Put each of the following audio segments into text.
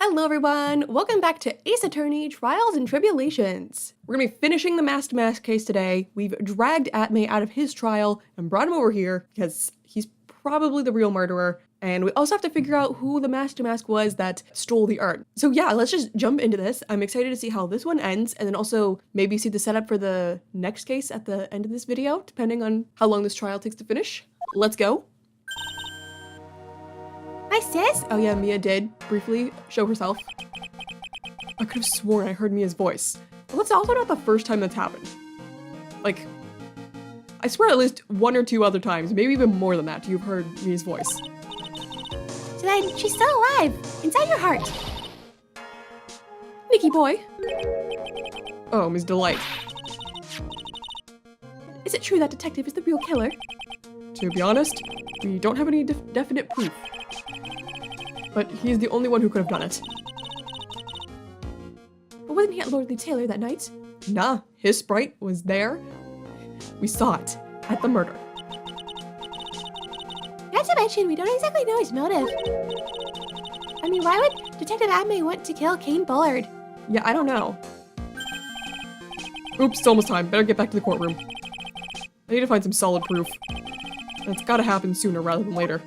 Hello everyone! Welcome back to Ace Attorney Trials and Tribulations. We're gonna be finishing the Masked Mask case today. We've dragged Atmay out of his trial and brought him over here because he's probably the real murderer. And we also have to figure out who the Masked Mask was that stole the art. So yeah, let's just jump into this. I'm excited to see how this one ends and then also maybe see the setup for the next case at the end of this video, depending on how long this trial takes to finish. Let's go. Hi, sis. Oh yeah, Mia did briefly show herself. I could have sworn I heard Mia's voice. Well, that's also not the first time that's happened. Like, I swear at least one or two other times, maybe even more than that, you've heard Mia's voice. So then, she's still alive, inside your heart. Nicky boy. Oh, Ms. Delight. Is it true that detective is the real killer? To be honest, we don't have any definite proof. But he's the only one who could have done it. But wasn't he at Lordly Taylor that night? Nah, his sprite was there. We saw it at the murder. Not to mention, we don't exactly know his motive. I mean, why would Detective Atmay want to kill Kane Bullard? Yeah, I don't know. Oops, it's almost time. Better get back to the courtroom. I need to find some solid proof. And it's gotta happen sooner rather than later.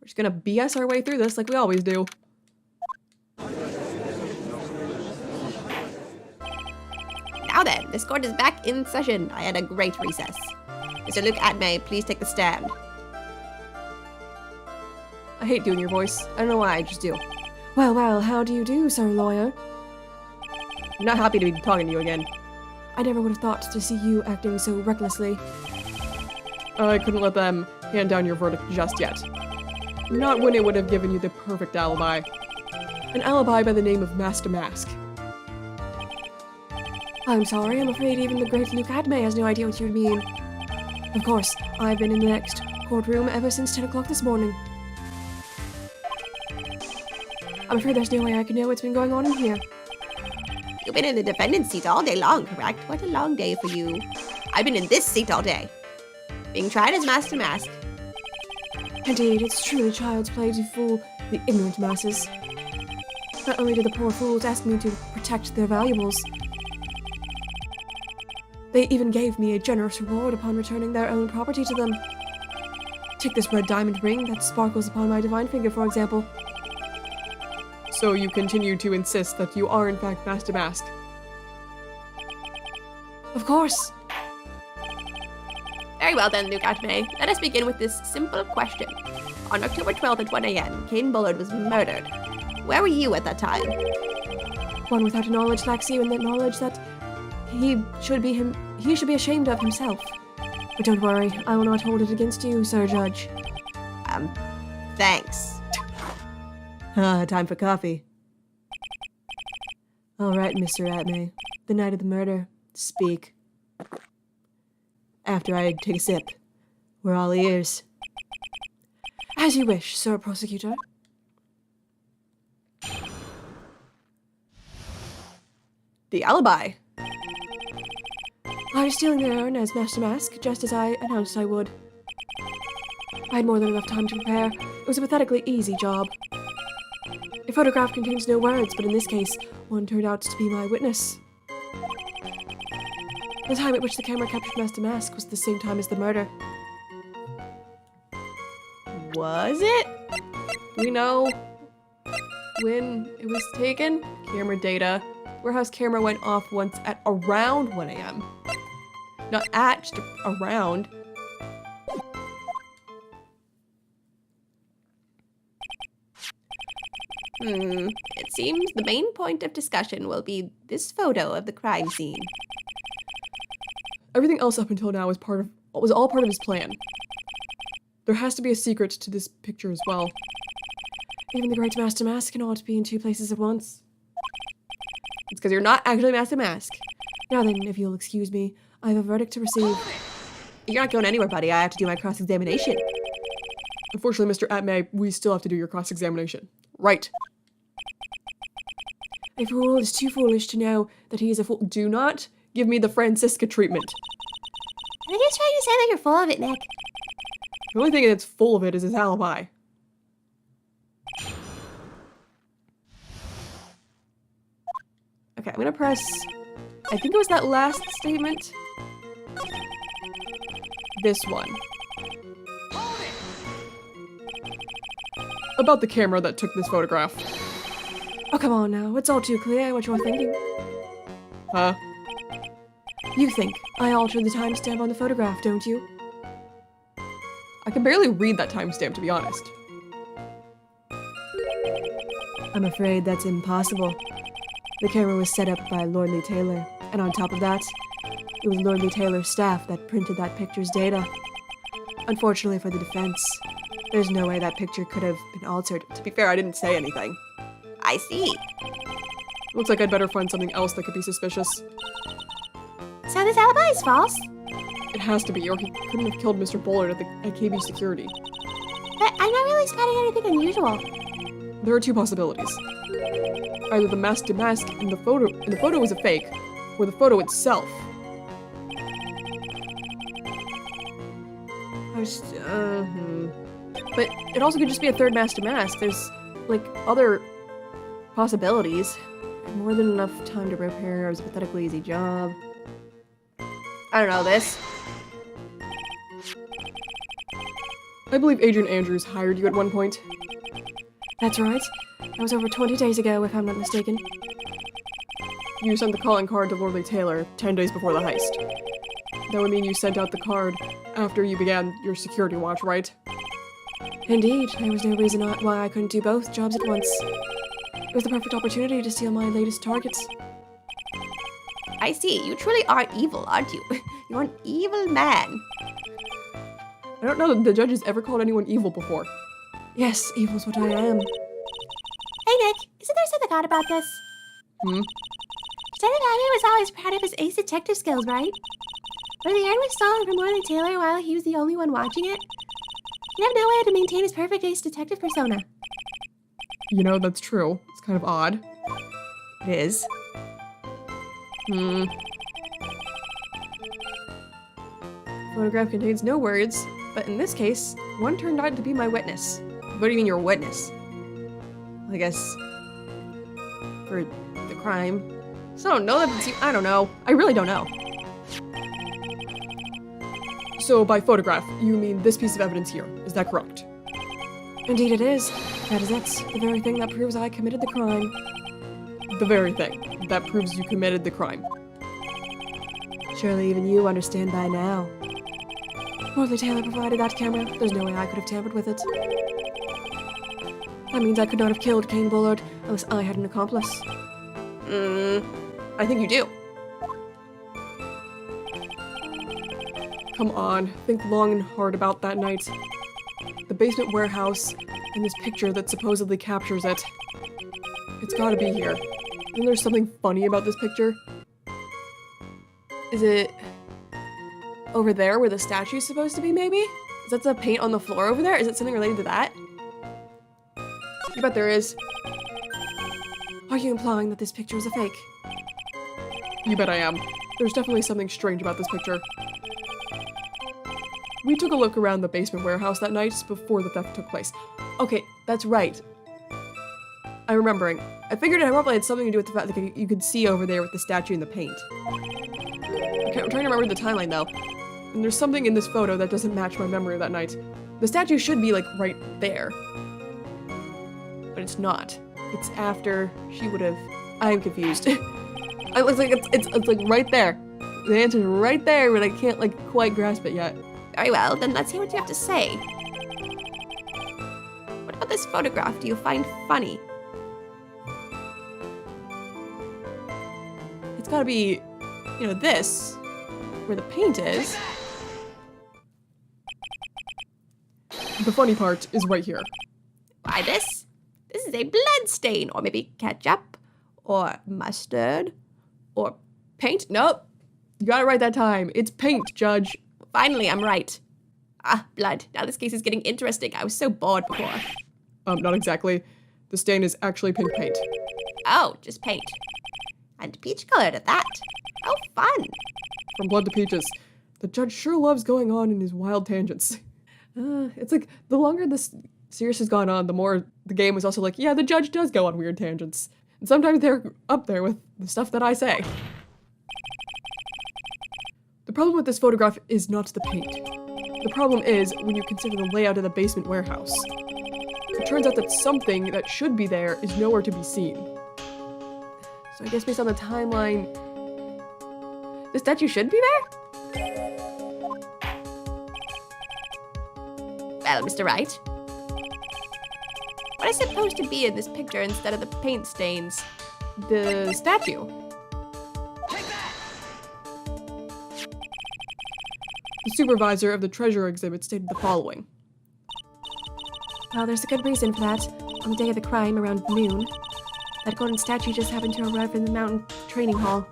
We're just gonna BS our way through this like we always do. Now then, this court is back in session. I had a great recess. Mr. Luke Atmay, please take the stand. I hate doing your voice. I don't know why, I just do. Well, well, how do you do, sir lawyer? I'm not happy to be talking to you again. I never would have thought to see you acting so recklessly. I couldn't let them hand down your verdict just yet. Not when it would have given you the perfect alibi. An alibi by the name of Masked Mask. I'm sorry, I'm afraid even the great Luke Atmay has no idea what you mean. Of course, I've been in the next courtroom ever since 10 o'clock this morning. I'm afraid there's no way I can know what's been going on in here. You've been in the defendant's seat all day long, correct? What a long day for you. I've been in this seat all day, being tried as Masked Mask. Indeed, it's truly child's play to fool the ignorant masses. Not only did the poor fools ask me to protect their valuables, they even gave me a generous reward upon returning their own property to them. Take this red diamond ring that sparkles upon my divine finger, for example. So you continue to insist that you are in fact Masked Mask? Of course. Very well then, Luke Atmay. Let us begin with this simple question. On October 12th at 1 a.m., Kane Bullard was murdered. Where were you at that time? One without knowledge lacks even the knowledge that he should be ashamed of himself. But don't worry, I will not hold it against you, Sir Judge. Thanks. Time for coffee. All right, Mr. Atmay. The night of the murder. Speak. After I take a sip, we're all ears. As you wish, Sir Prosecutor. The alibi. I was stealing the urn as Masked Mask, just as I announced I would. I had more than enough time to prepare. It was a pathetically easy job. A photograph contains no words, but in this case, one turned out to be my witness. The time at which the camera captured Masked Mask was the same time as the murder. Was it? Do we know when it was taken? Camera data. Warehouse camera went off once at around 1 a.m. Not at, just around. It seems the main point of discussion will be this photo of the crime scene. Everything else up until now was all part of his plan. There has to be a secret to this picture as well. Even the great Masked Mask cannot be in two places at once. It's because you're not actually Masked Mask. Now then, if you'll excuse me, I have a verdict to receive. You're not going anywhere, buddy. I have to do my cross-examination. Unfortunately, Mr. Atmay, we still have to do your cross-examination. Right. A fool is too foolish to know that he is a fool. Do not give me the Francisca treatment. I'm just trying to say that you're full of it, Nick. The only thing that's full of it is his alibi. Okay, I'm gonna press, I think it was that last statement. This one. About the camera that took this photograph. Oh, come on now. It's all too clear what you're thinking. Huh? You think I altered the timestamp on the photograph, don't you? I can barely read that timestamp, to be honest. I'm afraid that's impossible. The camera was set up by Lordly Taylor, and on top of that, it was Lordly Taylor's staff that printed that picture's data. Unfortunately for the defense, there's no way that picture could have been altered. To be fair, I didn't say anything. I see. Looks like I'd better find something else that could be suspicious. So this alibi is false? It has to be, or he couldn't have killed Mr. Bullard at KB security. But I'm not really spotting anything unusual. There are two possibilities. Either the mask to mask in the photo is a fake, or the photo itself. But it also could just be a third mask to mask. There's, like, other possibilities. More than enough time to prepare. It was a pathetically easy job. I don't know this. I believe Adrian Andrews hired you at one point. That's right. That was over 20 days ago, if I'm not mistaken. You sent the calling card to Lordly Taylor 10 days before the heist. That would mean you sent out the card after you began your security watch, right? Indeed. There was no reason why I couldn't do both jobs at once. It was the perfect opportunity to steal my latest targets. I see. You truly are evil, aren't you? You're an evil man. I don't know that the judge has ever called anyone evil before. Yes, evil's what I am. Hey, Nick. Isn't there something odd about this? Lieutenant Abbey was always proud of his ace detective skills, right? But the iron was stolen from Lordly Taylor while he was the only one watching it. He'd have no way to maintain his perfect ace detective persona. You know, that's true. It's kind of odd. It is. Photograph contains no words, but in this case, one turned out to be my witness. What do you mean your witness? I guess for the crime. So I don't know that it's you. I don't know. I really don't know. So by photograph, you mean this piece of evidence here. Is that correct? Indeed it is. That is it. The very thing that proves I committed the crime. The very thing that proves you committed the crime. Surely even you understand by now. Lordly Taylor provided that camera. There's no way I could have tampered with it. That means I could not have killed Kane Bullard unless I had an accomplice. I think you do. Come on, think long and hard about that night. The basement warehouse and this picture that supposedly captures it. It's gotta be here. Isn't there something funny about this picture? Is it over there where the statue's supposed to be, maybe? Is that the paint on the floor over there? Is it something related to that? You bet there is. Are you implying that this picture is a fake? You bet I am. There's definitely something strange about this picture. We took a look around the basement warehouse that night before the theft took place. Okay, that's right. I'm remembering. I figured it probably had something to do with the fact that you could see over there with the statue and the paint. Okay, I'm trying to remember the timeline though. And there's something in this photo that doesn't match my memory of that night. The statue should be like right there. But it's not. It's after she would have... I'm confused. It's like it's like right there. The answer's right there, but I can't like quite grasp it yet. Very well, then let's hear what you have to say. What about this photograph do you find funny? It's gotta be, you know, this, where the paint is. The funny part is right here. Why this? This is a blood stain, or maybe ketchup, or mustard, or paint? Nope. You got it right that time. It's paint, Judge. Finally, I'm right. Ah, blood. Now this case is getting interesting. I was so bored before. Not exactly. The stain is actually pink paint. Oh, just paint. And peach-colored at that. Oh, fun. From blood to peaches. The judge sure loves going on in his wild tangents. It's like, the longer this series has gone on, the more the game is also like, yeah, the judge does go on weird tangents. And sometimes they're up there with the stuff that I say. The problem with this photograph is not the paint. The problem is when you consider the layout of the basement warehouse. It turns out that something that should be there is nowhere to be seen. So I guess based on the timeline, the statue should be there? Well, Mr. Wright, what is supposed to be in this picture instead of the paint stains? The statue. The supervisor of the treasure exhibit stated the following. Well, there's a good reason for that. On the day of the crime, around noon, that golden statue just happened to arrive in the mountain training hall.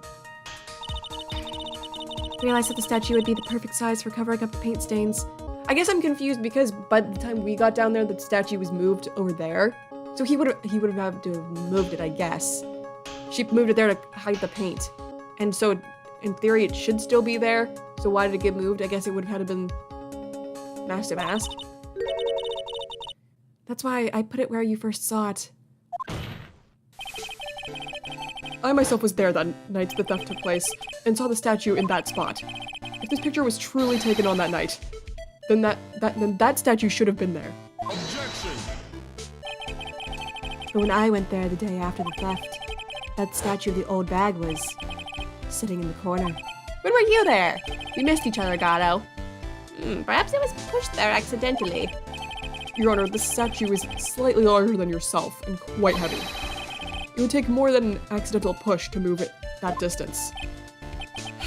I realized that the statue would be the perfect size for covering up the paint stains. I guess I'm confused because by the time we got down there, the statue was moved over there. So he would have had to have moved it, I guess. She moved it there to hide the paint. And so in theory it should still be there. So why did it get moved? I guess it would have had to been mask to mask. That's why I put it where you first saw it. I myself was there that night the theft took place and saw the statue in that spot. If this picture was truly taken on that night, then that statue should have been there. Objection! But when I went there the day after the theft, that statue of the old bag was sitting in the corner. When were you there? We missed each other, Gatto. Perhaps it was pushed there accidentally. Your Honor, the statue is slightly larger than yourself and quite heavy. It would take more than an accidental push to move it that distance.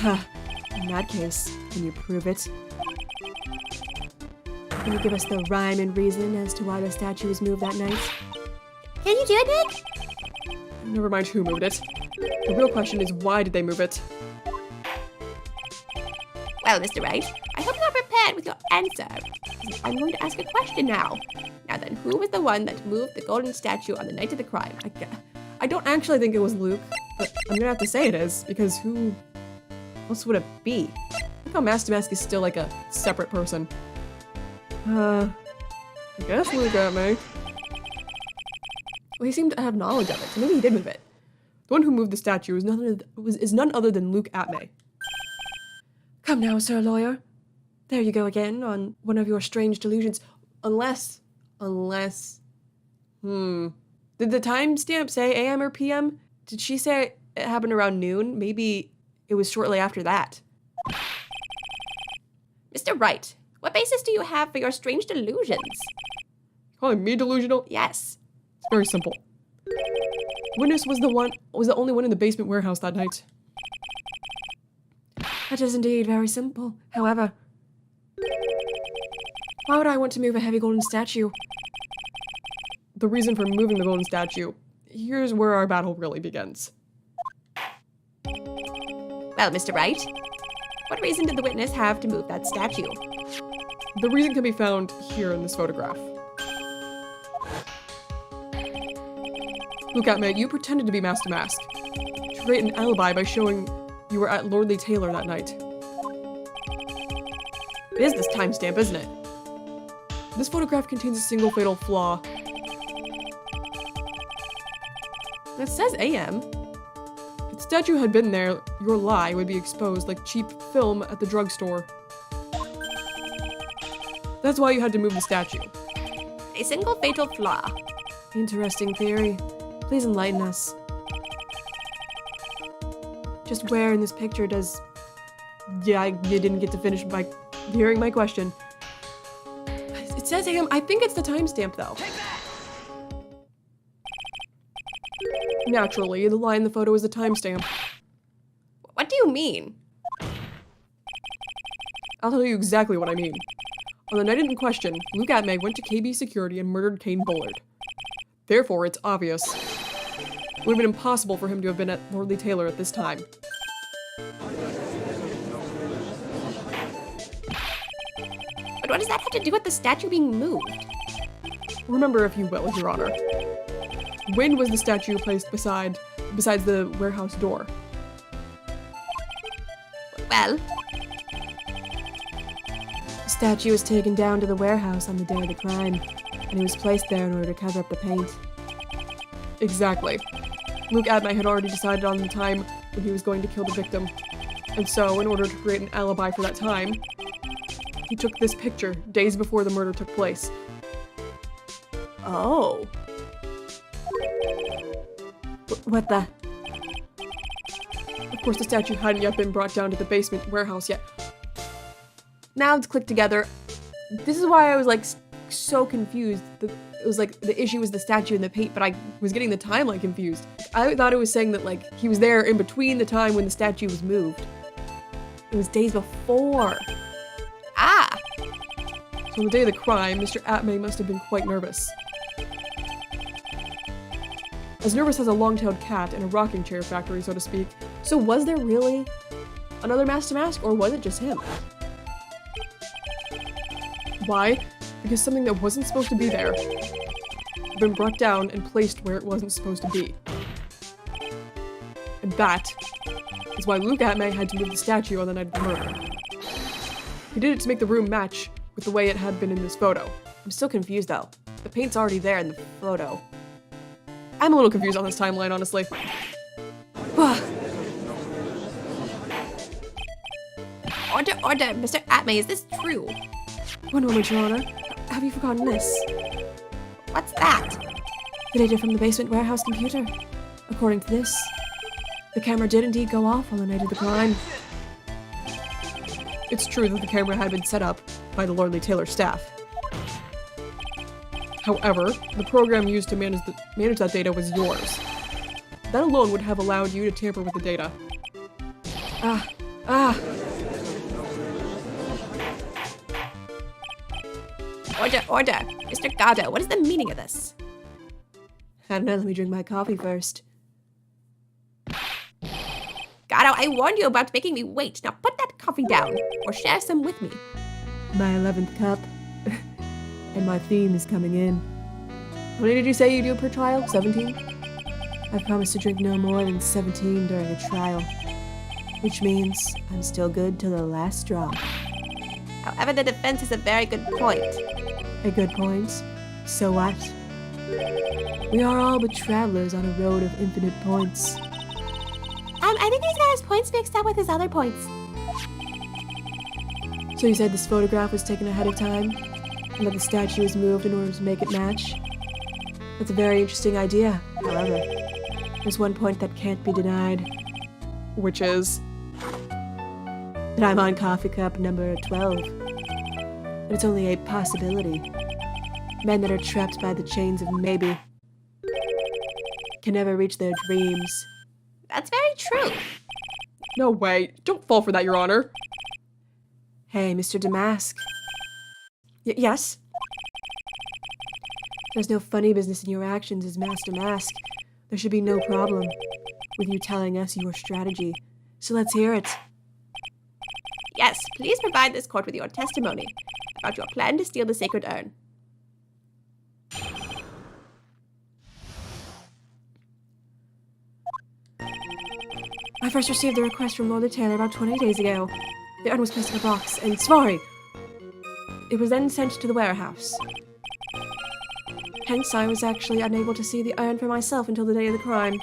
In that case, can you prove it? Can you give us the rhyme and reason as to why the statue was moved that night? Can you do it, Nick? Never mind who moved it. The real question is why did they move it? Well, Mr. Wright, I hope you're prepared with your answer. I'm going to ask a question now. Now then, who was the one that moved the golden statue on the night of the crime? I don't actually think it was Luke, but I'm gonna have to say it is, because who else would it be? Look how Mask to Mask is still like a separate person. I guess Luke got me. Well, he seemed to have knowledge of it, so maybe he did move it. The one who moved the statue is none other than Luke Atmay. Come now, Sir Lawyer. There you go again on one of your strange delusions. Unless, did the timestamp say AM or PM? Did she say it happened around noon? Maybe it was shortly after that. Mr. Wright, what basis do you have for your strange delusions? Calling me delusional? Yes. It's very simple. Witness was the only one in the basement warehouse that night. That is indeed very simple. However, why would I want to move a heavy golden statue? The reason for moving the golden statue, here's where our battle really begins. Well, Mr. Wright, what reason did the witness have to move that statue? The reason can be found here in this photograph. Look at me, you pretended to be Mask to Mask to create an alibi by showing you were at Lordly Taylor that night. It is this timestamp, isn't it? This photograph contains a single fatal flaw. It says AM. If the statue had been there, your lie would be exposed like cheap film at the drugstore. That's why you had to move the statue. A single fatal flaw. Interesting theory. Please enlighten us. Just where in this picture does... Yeah, you didn't get to finish by hearing my question. It says AM. I think it's the timestamp, though. Naturally, the line in the photo is the timestamp. What do you mean? I'll tell you exactly what I mean. On the night in question, Luke Atmay went to KB Security and murdered Kane Bullard. Therefore, it's obvious. It would have been impossible for him to have been at Lordly Taylor at this time. But what does that have to do with the statue being moved? Remember, if you will, Your Honor. When was the statue placed besides the warehouse door? Well, The statue was taken down to the warehouse on the day of the crime, and it was placed there in order to cover up the paint. Exactly. Luke Abney had already decided on the time when he was going to kill the victim. And so, in order to create an alibi for that time, he took this picture days before the murder took place. Oh. What the? Of course, the statue hadn't yet been brought down to the basement warehouse yet. Now it's clicked together. This is why I was like so confused. It was like the issue was the statue and the paint, but I was getting the timeline confused. I thought it was saying that like he was there in between the time when the statue was moved. It was days before. Ah! So on the day of the crime, Mr. Atmay must have been quite nervous. As nervous as a long-tailed cat in a rocking chair factory, so to speak. So was there really another mask, or was it just him? Why? Because something that wasn't supposed to be there had been brought down and placed where it wasn't supposed to be. And that is why Luke Atmay had to move the statue on the night of the murder. He did it to make the room match with the way it had been in this photo. I'm still confused though. The paint's already there in the photo. I'm a little confused on this timeline, honestly. Order, Mr. Atmay, is this true? One moment, Your Honor. Have you forgotten this? What's that? The data from the basement warehouse computer. According to this, the camera did indeed go off on the night of the crime. It's true that the camera had been set up by the Lordly Taylor staff. However, the program used to manage that data was yours. That alone would have allowed you to tamper with the data. Order! Mr. Gatto, what is the meaning of this? I don't know, let me drink my coffee first. Gatto, I warned you about making me wait. Now put that coffee down, or share some with me. My 11th cup. And my theme is coming in. How many did you say you do per trial? 17? I promised to drink no more than 17 during a trial. Which means I'm still good till the last drop. However, the defense has a very good point. A good point? So what? We are all but travelers on a road of infinite points. I think he's got his points mixed up with his other points. So you said this photograph was taken ahead of time? And that the statue was moved in order to make it match? That's a very interesting idea, however. There's one point that can't be denied. Which is? That I'm on coffee cup number 12. But it's only a possibility. Men that are trapped by the chains of maybe can never reach their dreams. That's very true. No way. Don't fall for that, Your Honor. Hey, Mr. Damask. Yes? There's no funny business in your actions as Master Mask. There should be no problem with you telling us your strategy. So let's hear it. Yes, please provide this court with your testimony about your plan to steal the sacred urn. I first received the request from Lord Taylor about 20 days ago. The urn was placed in a box, and sorry! It was then sent to the warehouse. Hence, I was actually unable to see the urn for myself until the day of the crime.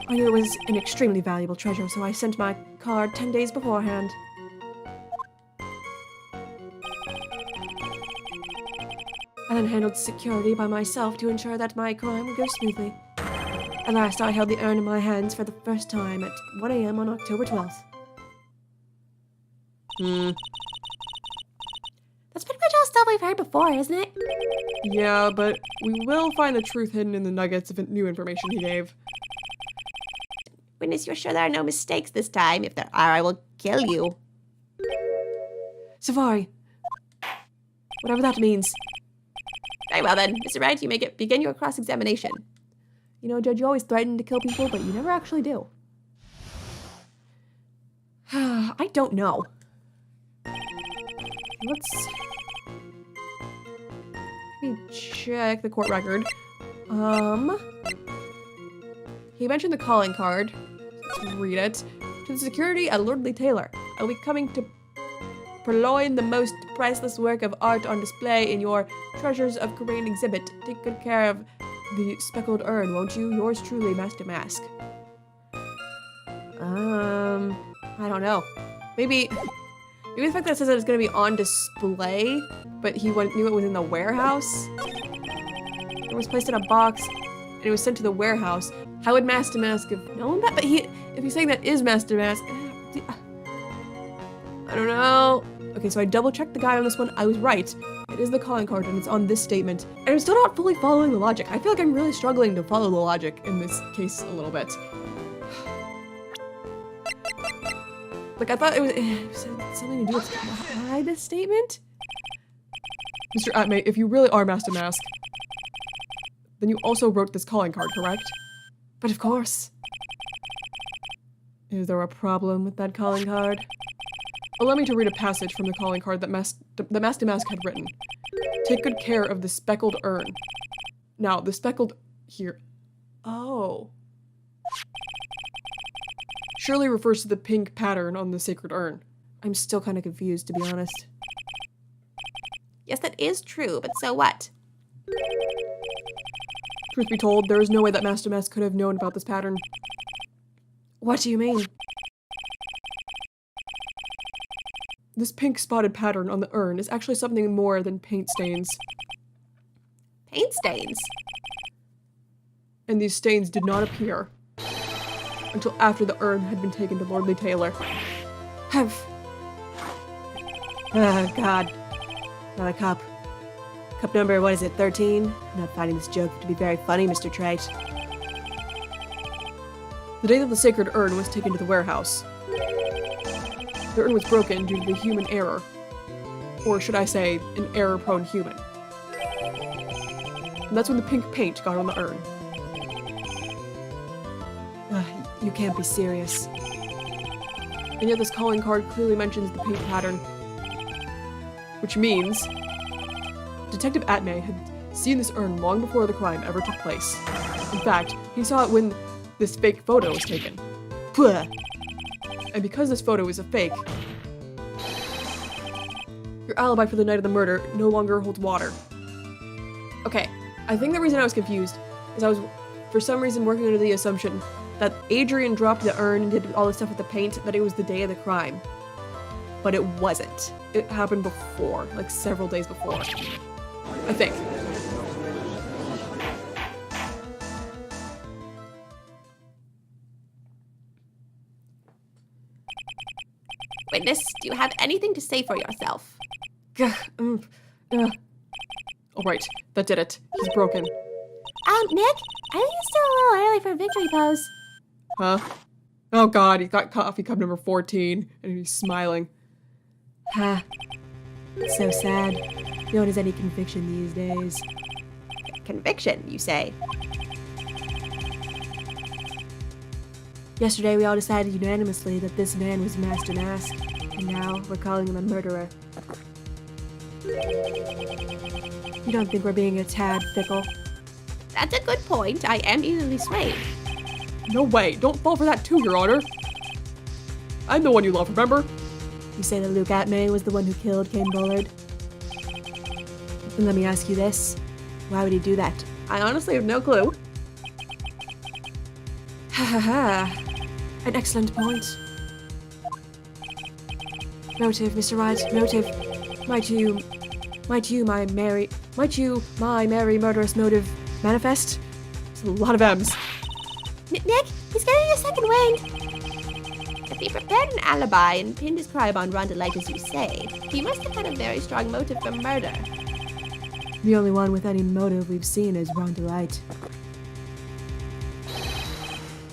I knew it was an extremely valuable treasure, so I sent my card 10 days beforehand. I then handled security by myself to ensure that my crime would go smoothly. At last, I held the urn in my hands for the first time at 1 a.m. on October 12th. That's pretty much all stuff we've heard before, isn't it? Yeah, but we will find the truth hidden in the nuggets of new information he gave. Witness, you're sure there are no mistakes this time? If there are, I will kill you. Safari. Whatever that means. Very well then. Mr. Wright, you may begin your cross-examination. You know, Judge, you always threaten to kill people, but you never actually do. I don't know. Let me check the court record. He mentioned the calling card. Let's read it. To the security at Lordly Taylor, I will be coming to purloin the most priceless work of art on display in your Treasures of Korean exhibit. Take good care of the speckled urn, won't you? Yours truly, Master Mask. I don't know. Maybe the fact that it says that it's gonna be on display, but he knew it was in the warehouse. It was placed in a box, and it was sent to the warehouse. How would Master Mask have known that? But if he's saying that is Master Mask, I don't know. Okay, so I double-checked the guide on this one. I was right. It is the calling card, and it's on this statement. And I'm still not fully following the logic. I feel like I'm really struggling to follow the logic in this case a little bit. Like, I thought it was something to do with why this statement? Mr. Atmay, if you really are Master Mask, then you also wrote this calling card, correct? But of course. Is there a problem with that calling card? Allow me to read a passage from the calling card that Master Mask had written. Take good care of the speckled urn. Now, the speckled here. Oh. Surely refers to the pink pattern on the sacred urn. I'm still kind of confused, to be honest. Yes, that is true, but so what? Truth be told, there is no way that Master Mask could have known about this pattern. What do you mean? This pink spotted pattern on the urn is actually something more than paint stains. Paint stains? And these stains did not appear until after the urn had been taken to Lordly Taylor. Oh, God. Not a cup. Cup number, what is it, 13? I'm not finding this joke to be very funny, Mr. Trite. The day that the sacred urn was taken to the warehouse, the urn was broken due to the human error. Or should I say, an error-prone human. And that's when the pink paint got on the urn. You can't be serious. And yet this calling card clearly mentions the paint pattern. Which means Detective Atmay had seen this urn long before the crime ever took place. In fact, he saw it when this fake photo was taken. Puh. And because this photo is a fake, your alibi for the night of the murder no longer holds water. Okay, I think the reason I was confused is I was, for some reason, working under the assumption that Adrian dropped the urn and did all this stuff with the paint, that it was the day of the crime. But it wasn't. It happened before, like several days before. I think. Witness, do you have anything to say for yourself? Alright, that did it. He's broken. Nick, I think it's still a little early for a victory pose. Huh? Oh God, he's got coffee cup number 14, and he's smiling. Ha. It's so sad. No one has any conviction these days. Conviction, you say? Yesterday we all decided unanimously that this man was Master Mask, and now we're calling him a murderer. You don't think we're being a tad fickle? That's a good point. I am easily swayed. No way! Don't fall for that too, Your Honor! I'm the one you love, remember? You say that Luke Atmay was the one who killed Cain Bullard? Then let me ask you this. Why would he do that? I honestly have no clue. Ha ha ha. An excellent point. Motive, Mr. Wright, motive. Might you, my merry murderous motive manifest? It's a lot of M's. Nick, he's getting a second wind. If he prepared an alibi and pinned his crime on Rhonda Light as you say, he must have had a very strong motive for murder. The only one with any motive we've seen is Rhonda Light.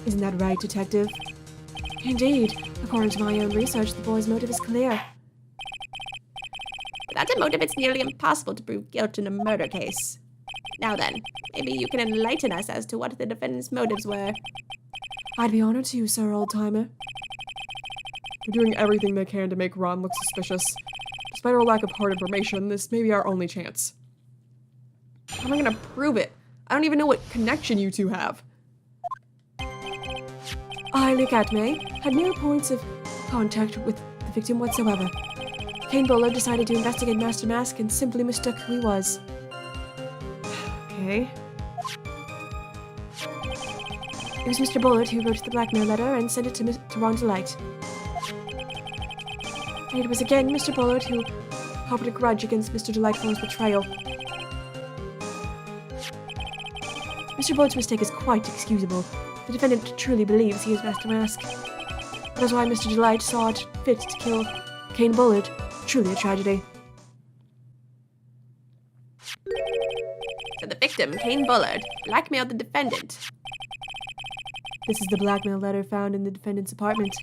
Isn't that right, Detective? Indeed. According to my own research, the boy's motive is clear. Without a motive, it's nearly impossible to prove guilt in a murder case. Now then, maybe you can enlighten us as to what the defendant's motives were. I'd be honored to, sir, old-timer. We're doing everything they can to make Ron look suspicious. Despite our lack of hard information, this may be our only chance. How am I gonna prove it? I don't even know what connection you two have. I, Luke Atmay, had no points of contact with the victim whatsoever. Cain Bullard decided to investigate Master Mask and simply mistook who he was. Okay. It was Mr. Bullard who wrote the blackmail letter and sent it to Ron Delight. And it was again Mr. Bullard who harbored a grudge against Mr. Delightful's betrayal. Mr. Bullard's mistake is quite excusable. The defendant truly believes he is Master Mask. That is why Mr. Delight saw it fit to kill Kane Bullard. Truly a tragedy. So the victim, Kane Bullard, blackmailed the defendant. This is the blackmail letter found in the defendant's apartment.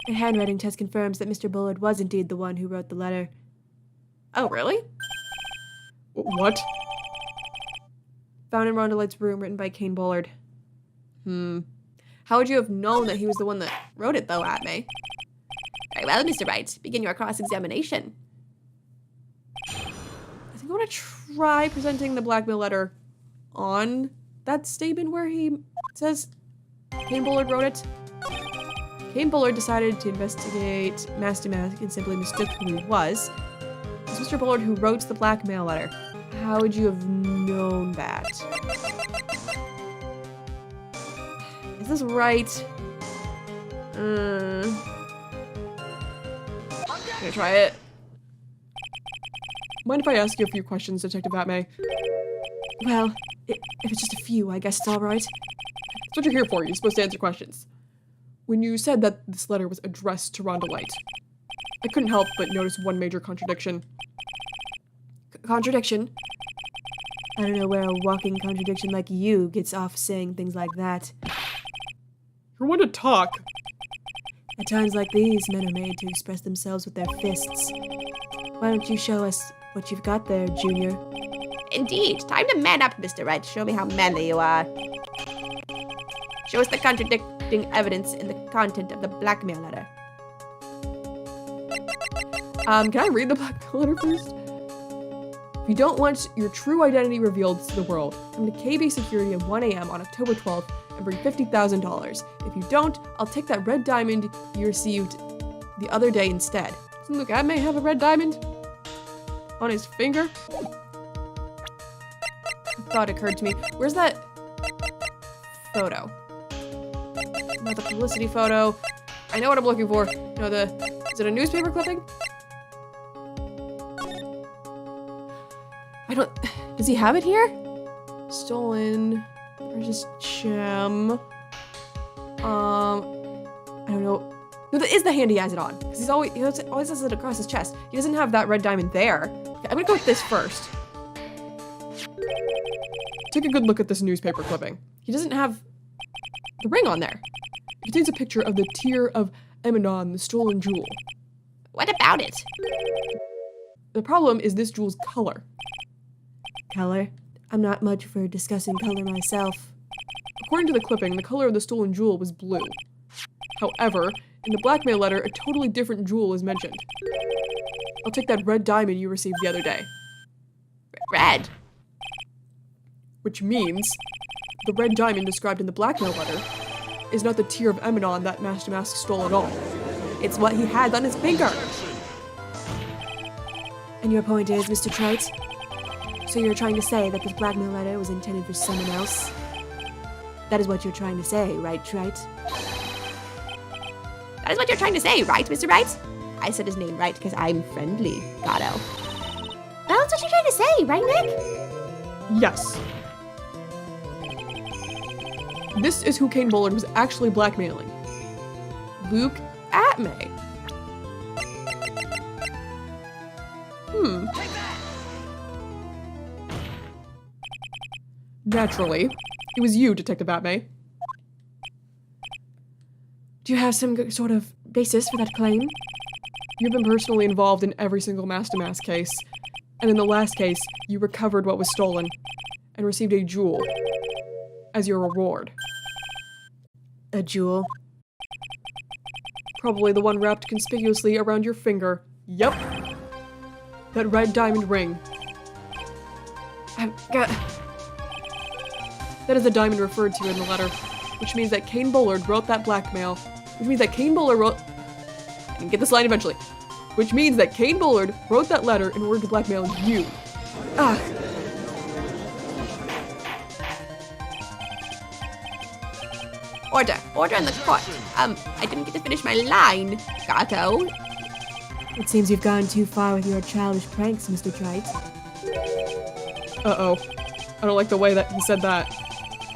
A handwriting test confirms that Mr. Bullard was indeed the one who wrote the letter. Oh, really? What? Found in Ron Delight's room, written by Kane Bullard. How would you have known that he was the one that wrote it, though, Atme? Very well, Mr. Wright. Begin your cross-examination. I think I want to try presenting the blackmail letter on that statement where he says Kane Bullard wrote it. Kane Bullard decided to investigate Master Mask and simply mistook who he was. It's Mr. Bullard who wrote the blackmail letter. How would you have known that? Is this right? I'm gonna try it. Mind if I ask you a few questions, Detective Atme? Well, if it's just a few, I guess it's all right. That's what you're here for. You're supposed to answer questions. When you said that this letter was addressed to Ron Delight, I couldn't help but notice one major contradiction. Contradiction? I don't know where a walking contradiction like you gets off saying things like that. You're one to talk. At times like these, men are made to express themselves with their fists. Why don't you show us what you've got there, Junior? Indeed. Time to man up, Mr. Wright. Show me how manly you are. Show us the contradicting evidence in the content of the blackmail letter. Can I read the blackmail letter first? If you don't want your true identity revealed to the world, come to KB Security at 1 a.m. on October 12th and bring $50,000. If you don't, I'll take that red diamond you received the other day instead. Doesn't look Atme have a red diamond on his finger? A thought occurred to me. Where's that photo? Not the publicity photo. I know what I'm looking for. No, is it a newspaper clipping? Does he have it here? Stolen. Purchased gem. I don't know. No, that is the hand he has it on. Because he always has it across his chest. He doesn't have that red diamond there. Okay, I'm gonna go with this first. Take a good look at this newspaper clipping. He doesn't have the ring on there. It contains a picture of the tear of Eminon, the stolen jewel. What about it? The problem is this jewel's color. Color? I'm not much for discussing color myself. According to the clipping, the color of the stolen jewel was blue. However, in the blackmail letter, a totally different jewel is mentioned. I'll take that red diamond you received the other day. Red. Which means the red diamond described in the blackmail letter is not the tear of Eminon that Master Mask stole at all. It's what he had on his finger. And your point is, Mr. Trout? So you're trying to say that this blackmail letter was intended for someone else? That is what you're trying to say, right, Trout? That is what you're trying to say, right, Mr. Wright? I said his name right because I'm friendly, Gato. That's what you're trying to say, right, Nick? Yes. This is who Kane Bullard was actually blackmailing. Luke Atme. Naturally, it was you, Detective Atme. Do you have some sort of basis for that claim? You've been personally involved in every single Master Mask case, and in the last case, you recovered what was stolen and received a jewel as your reward. A jewel? Probably the one wrapped conspicuously around your finger. Yep. That red diamond ring. That is the diamond referred to in the letter, which means that Kane Bullard wrote that blackmail. Which means that Kane Bullard wrote... I can get this line eventually. Which means that Kane Bullard wrote that letter in order to blackmail you. Order in the court. I didn't get to finish my line, Gato. It seems you've gone too far with your childish pranks, Mr. Wright. Uh-oh. I don't like the way that he said that.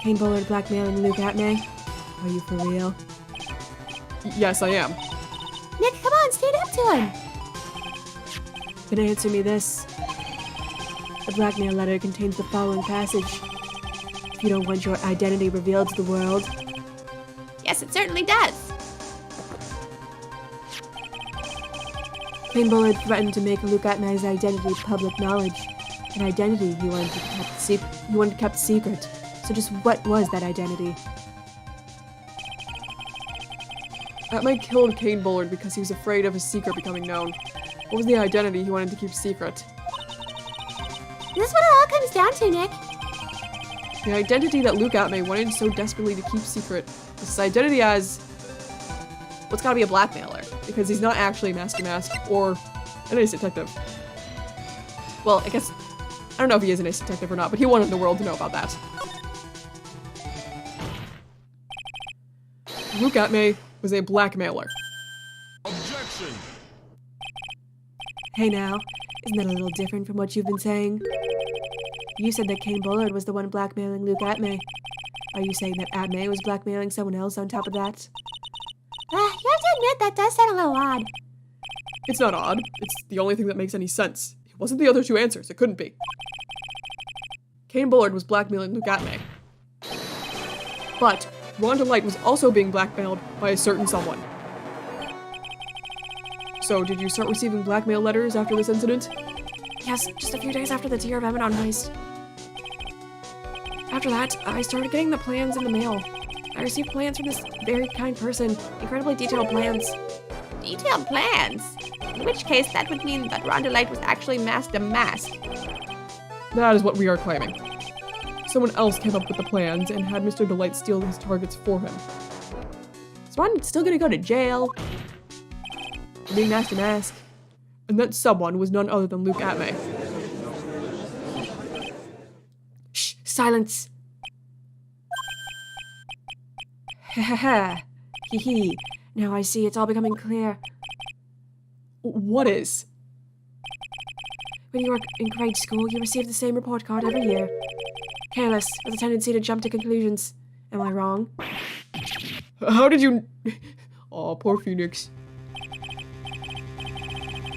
Kane Bullard blackmailing Luke Atmay? Are you for real? Yes, I am. Nick, come on, stand up to him. Then answer me this. The blackmail letter contains the following passage. If you don't want your identity revealed to the world, Yes, it certainly does. Kane Bullard threatened to make Luke Atmay's identity public knowledge. An identity he wanted kept secret. So just what was that identity? Atmay killed Kane Bullard because he was afraid of his secret becoming known. What was the identity he wanted to keep secret? This is what it all comes down to, Nick. The identity that Luke Atmay wanted so desperately to keep secret was his identity as... well, it's gotta be a blackmailer, because he's not actually Master Mask or an ace detective. Well, I guess... I don't know if he is an ace detective or not, but he wanted the world to know about that. Luke Atmay was a blackmailer. Objection! Hey now, isn't that a little different from what you've been saying? You said that Kane Bullard was the one blackmailing Luke Atmay. Are you saying that Atmay was blackmailing someone else on top of that? You have to admit that does sound a little odd. It's not odd. It's the only thing that makes any sense. It wasn't the other two answers. It couldn't be. Kane Bullard was blackmailing Luke Atmay. But Rhonda Light was also being blackmailed by a certain someone. So, did you start receiving blackmail letters after this incident? Yes, just a few days after the Deer of Abaddon heist. After that, I started getting the plans in the mail. I received plans from this very kind person, incredibly detailed plans. Detailed plans? In which case, that would mean that Rhonda Light was actually Master Mask. That is what we are claiming. Someone else came up with the plans and had Mr. Delight steal his targets for him. So I'm still gonna go to jail for being Master Mask. And that someone was none other than Luke Atmay. Shh! Silence! Ha ha ha! Hee hee. Now I see it's all becoming clear. What is? When you were in grade school, you received the same report card every year. Careless, with a tendency to jump to conclusions. Am I wrong? How did you... Aw, poor Phoenix.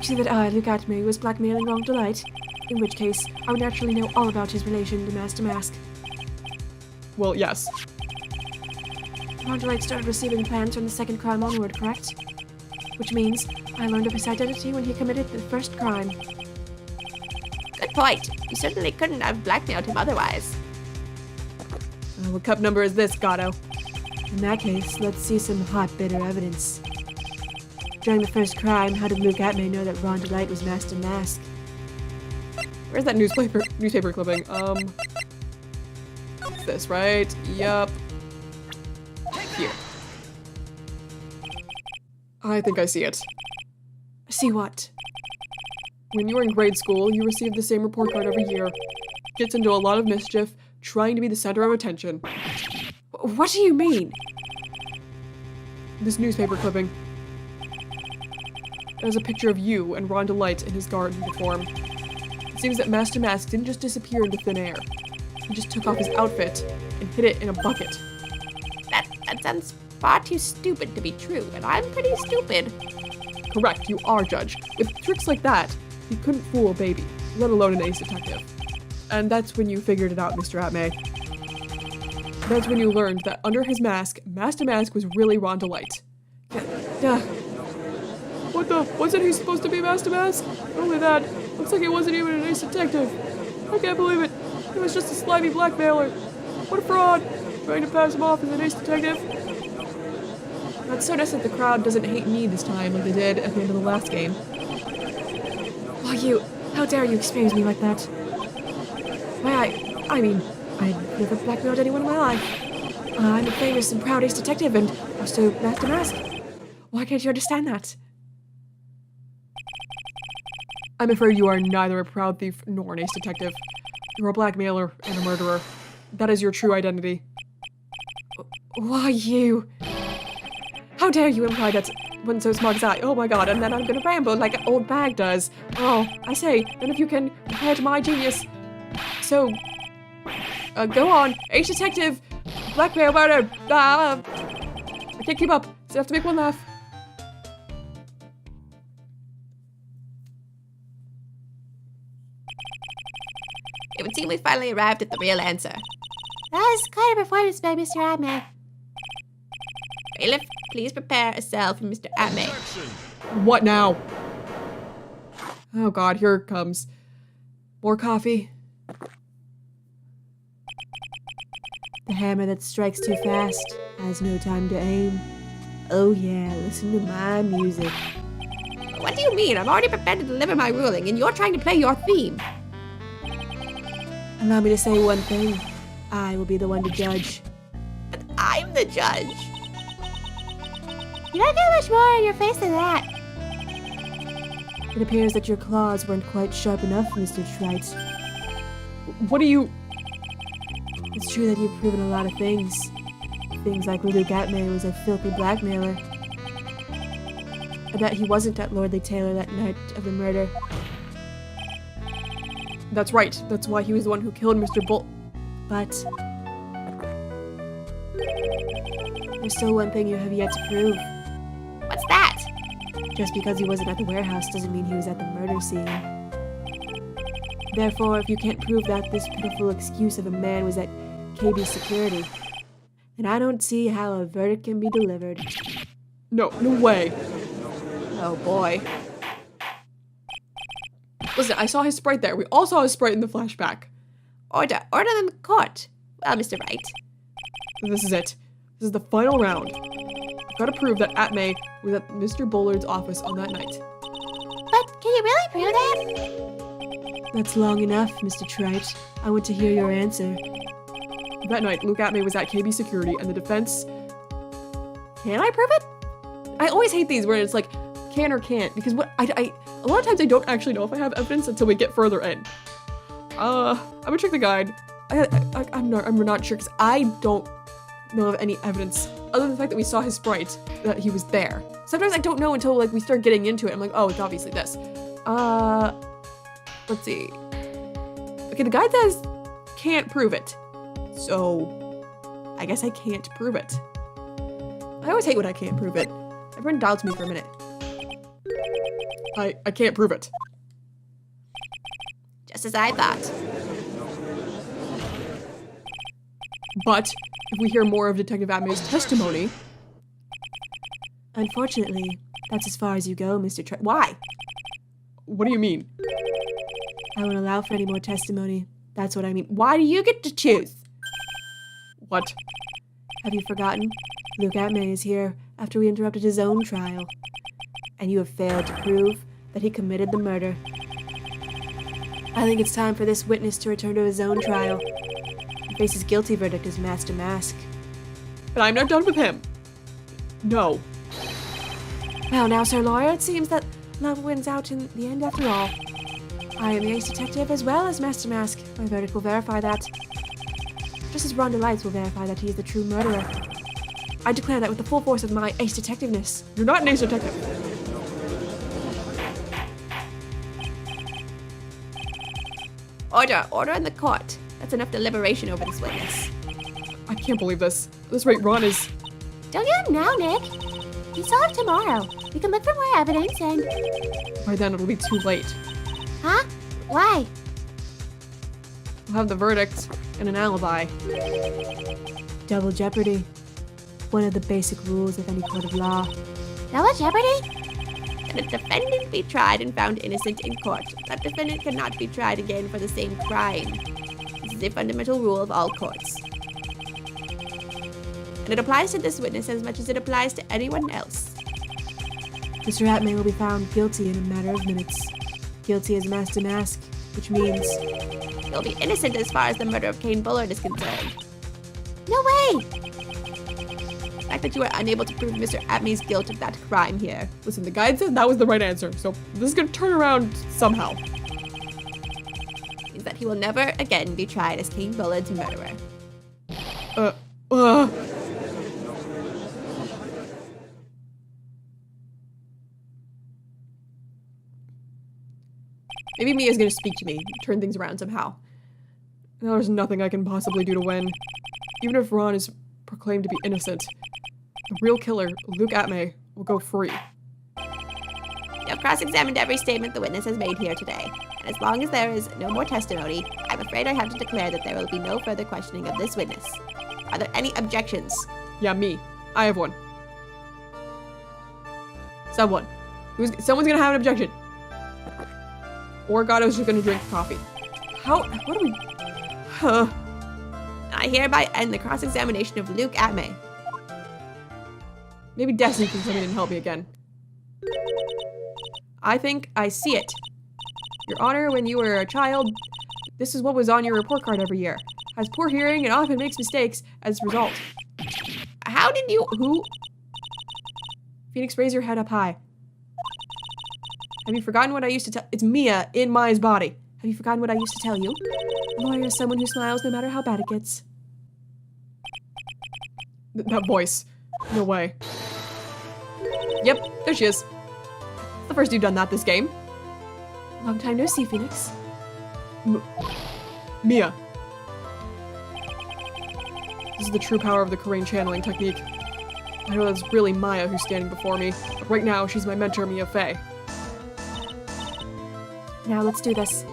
See that I, Luke Atmay, was blackmailing Rhonda Light, in which case I would naturally know all about his relation to Master Mask. Well, yes. Rhonda Light started receiving plans from the second crime onward, correct? Which means I learned of his identity when he committed the first crime. Good point. You certainly couldn't have blackmailed him otherwise. What cup number is this, Gato? In that case, let's see some hot, bitter evidence. During the first crime, how did Luke Atmay know that Rhonda Light was Master Mask? Where's that newspaper clipping? It's this, right? Yup. Here. I think I see it. See what? When you were in grade school, you received the same report card every year. Gets into a lot of mischief, trying to be the center of attention. What do you mean? This newspaper clipping. There's a picture of you and Rhonda Light in his garden uniform. It seems that Master Mask didn't just disappear into thin air. He just took off his outfit and hid it in a bucket. That sounds far too stupid to be true, and I'm pretty stupid. Correct, you are, Judge. With tricks like that, you couldn't fool a baby, let alone an ace detective. And that's when you figured it out, Mr. Atmay. That's when you learned that under his mask, Master Mask was really Rhonda Light. What the? Wasn't he supposed to be Master Mask? Not only that, looks like he wasn't even an ace detective. I can't believe it. He was just a slimy blackmailer. What a fraud. Trying to pass him off as an ace detective. That's so nice that the crowd doesn't hate me this time like they did at the end of the last game. Why, how dare you expose me like that? Why, I mean, I've never blackmailed anyone in my life. I'm a famous and proud ace detective and also Master Mask. Why can't you understand that? I'm afraid you are neither a proud thief nor an ace detective. You're a blackmailer and a murderer. That is your true identity. Why you? How dare you imply that one so smart as I? Oh my god, and then I'm gonna ramble like an old bag does. Oh, I say, none of you can compare to my genius. So, go on. Ace Detective, blackmail murder. I can't keep up, so I have to make one laugh. It would seem we finally arrived at the real answer. That was quite a performance by Mr. Atme. Bailiff, please prepare a cell for Mr. Atme. Objection. What now? Oh god, here it comes. More coffee. The hammer that strikes too fast has no time to aim. Oh yeah, listen to my music. What do you mean? I'm already prepared to deliver my ruling, and you're trying to play your theme. Allow me to say one thing. I will be the one to judge. But I'm the judge. You don't get much more in your face than that. It appears that your claws weren't quite sharp enough, Mr. Wright. What do you... It's true that you've proven a lot of things. Things like Luke Atme was a filthy blackmailer. And that he wasn't at Lordly Taylor that night of the murder. That's right. That's why he was the one who killed Mr. Bull. But there's still one thing you have yet to prove. What's that? Just because he wasn't at the warehouse doesn't mean he was at the murder scene. Therefore, if you can't prove that this pitiful excuse of a man was at KB security, then I don't see how a verdict can be delivered. No way. Oh boy. Listen, I saw his sprite there. We all saw his sprite in the flashback. Order in the court. Well, Mr. Wright. This is it. This is the final round. I've got to prove that Atme was at Mr. Bullard's office on that night. But can you really prove that? That's long enough, Mr. Trite. I want to hear your answer. That night, Luke Atme was at KB Security, and the defense... Can I prove it? I always hate these where it's like, can or can't, because what a lot of times I don't actually know if I have evidence until we get further in. I'm gonna check the guide. I'm not sure, because I don't know of any evidence, other than the fact that we saw his sprite, that he was there. Sometimes I don't know until, like, we start getting into it. I'm like, oh, it's obviously this. Let's see. Okay, the guide says can't prove it. So, I guess I can't prove it. I always hate when I can't prove it. Everyone doubts me for a minute. I can't prove it. Just as I thought. But, if we hear more of Detective Atme's testimony... Unfortunately, that's as far as you go, Mr. Trite. Why? What do you mean? I won't allow for any more testimony. That's what I mean. Why do you get to choose? What? Have you forgotten? Luke Atme is here after we interrupted his own trial. And you have failed to prove that he committed the murder. I think it's time for this witness to return to his own trial and face his guilty verdict as Master Mask. But I'm not done with him. No. Well, now, Sir Lawyer, it seems that love wins out in the end after all. I am the ace detective as well as Master Mask. My verdict will verify that. Just as Rhonda Lights will verify that he is the true murderer. I declare that with the full force of my ace detectiveness. You're not an ace detective. Order in the court. That's enough deliberation over this witness. I can't believe this. At this rate, Ron is... Don't get him now, Nick. You saw him tomorrow. We can look for more evidence and... By then, it'll be too late. Huh? Why? We'll have the verdict and an alibi. Double jeopardy. One of the basic rules of any court of law. Double jeopardy? Can a defendant be tried and found innocent in court? That defendant cannot be tried again for the same crime. This is a fundamental rule of all courts. And it applies to this witness as much as it applies to anyone else. Mr. Atme will be found guilty in a matter of minutes. Guilty as Master Mask, which means... He'll be innocent as far as the murder of Kane Bullard is concerned. No way! The fact that you are unable to prove Mr. Atme's guilt of that crime here. Listen, the guide said that was the right answer, so this is gonna turn around somehow. Means that he will never again be tried as Kane Bullard's murderer. Maybe Mia's gonna speak to me, turn things around somehow. Now there's nothing I can possibly do to win. Even if Ron is proclaimed to be innocent, the real killer, Luke Atmay, will go free. You have cross-examined every statement the witness has made here today, and as long as there is no more testimony, I'm afraid I have to declare that there will be no further questioning of this witness. Are there any objections? Yeah, me. I have one. Someone's gonna have an objection. Or Gatto's just gonna drink coffee. What do we... Huh. I hereby end the cross-examination of Luke Atmay. Maybe Destiny can come in and help me again. I think I see it. Your Honor, when you were a child, this is what was on your report card every year. Has poor hearing and often makes mistakes as a result. How did you... Who? Phoenix, raise your head up high. Have you forgotten what I used to tell? It's Mia in Maya's body. Have you forgotten what I used to tell you? A lawyer is someone who smiles no matter how bad it gets. That voice. No way. Yep, there she is. The first you've done that this game. Long time no see, Phoenix. Mia. This is the true power of the Korean channeling technique. I know that's really Maya who's standing before me, but right now she's my mentor, Mia Fey. Now let's do this.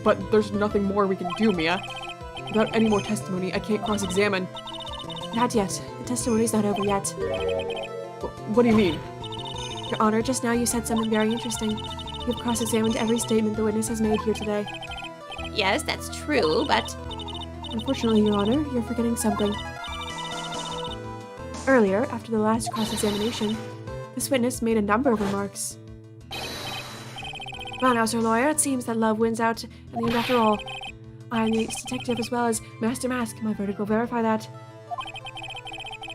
But there's nothing more we can do, Mia. Without any more testimony, I can't cross-examine. Not yet. The testimony's not over yet. What do you mean? Your Honor, just now you said something very interesting. You have cross-examined every statement the witness has made here today. Yes, that's true, but... Unfortunately, Your Honor, you're forgetting something. Earlier, after the last cross-examination, this witness made a number of remarks. Well now, Sir Lawyer, it seems that love wins out in the end after all. I am the detective as well as Master Mask. My verdict will verify that.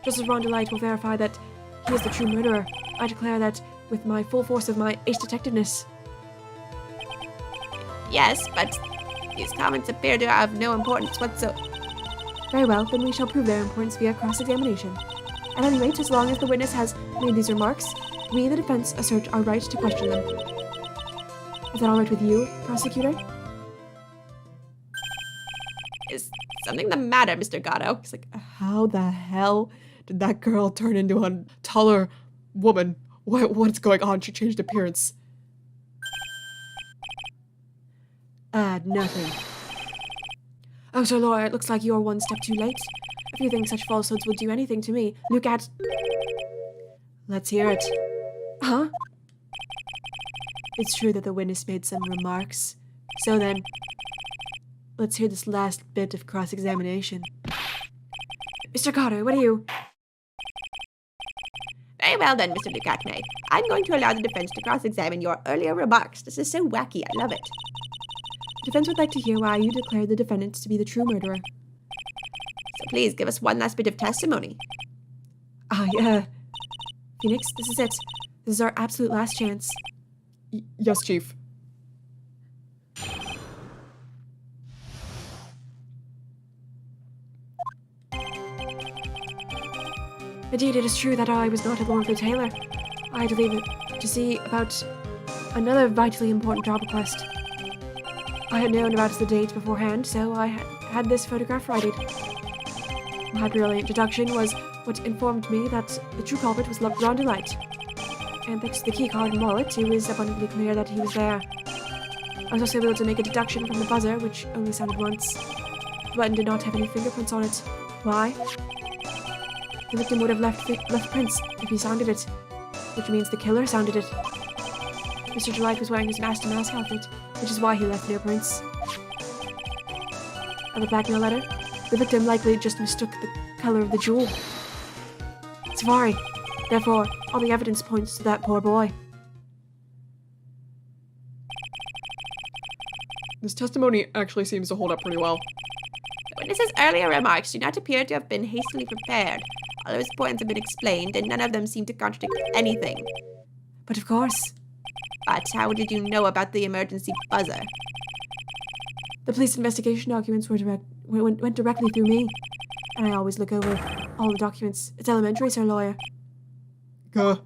Just as Ron Delight will verify that he is the true murderer, I declare that with my full force of my ace detectiveness. Yes, but these comments appear to have no importance whatsoever. Very well, then we shall prove their importance via cross-examination. At any rate, as long as the witness has made these remarks, we, the defense, assert our right to question them. Is that all right with you, prosecutor? Is something the matter, Mr. Gatto? He's like, how the hell did that girl turn into a taller woman? What's going on? She changed appearance. Nothing. Oh, Sir Lawyer, it looks like you're one step too late. If you think such falsehoods would do anything to me, look at... Let's hear it. Huh? It's true that the witness made some remarks. So then, let's hear this last bit of cross-examination. Mr. Carter, what are you... Very well then, Mr. Luke Atmay. I'm going to allow the defense to cross-examine your earlier remarks. This is so wacky, I love it. The defense would like to hear why you declared the defendant to be the true murderer. So please, give us one last bit of testimony. Phoenix, this is it. This is our absolute last chance. Yes, Chief. Indeed, it is true that I was not alone with the tailor. I had to leave it to see about another vitally important job request. I had known about the date beforehand, so I had this photograph righted. My brilliant deduction was what informed me that the true culprit was Ron Delight. And thanks to the keycard and wallet, it was abundantly clear that he was there. I was also able to make a deduction from the buzzer, which only sounded once. The button did not have any fingerprints on it. Why? The victim would have left prints if he sounded it, which means the killer sounded it. Mr. Delight was wearing his Master Mask outfit, which is why he left no prints. On the blackmail letter, the victim likely just mistook the color of the jewel. Safari. Therefore, all the evidence points to that poor boy. This testimony actually seems to hold up pretty well. The witness's earlier remarks do not appear to have been hastily prepared. All of his points have been explained, and none of them seem to contradict anything. But of course. But how did you know about the emergency buzzer? The police investigation documents went directly through me. And I always look over all the documents. It's elementary, Sir Lawyer. Are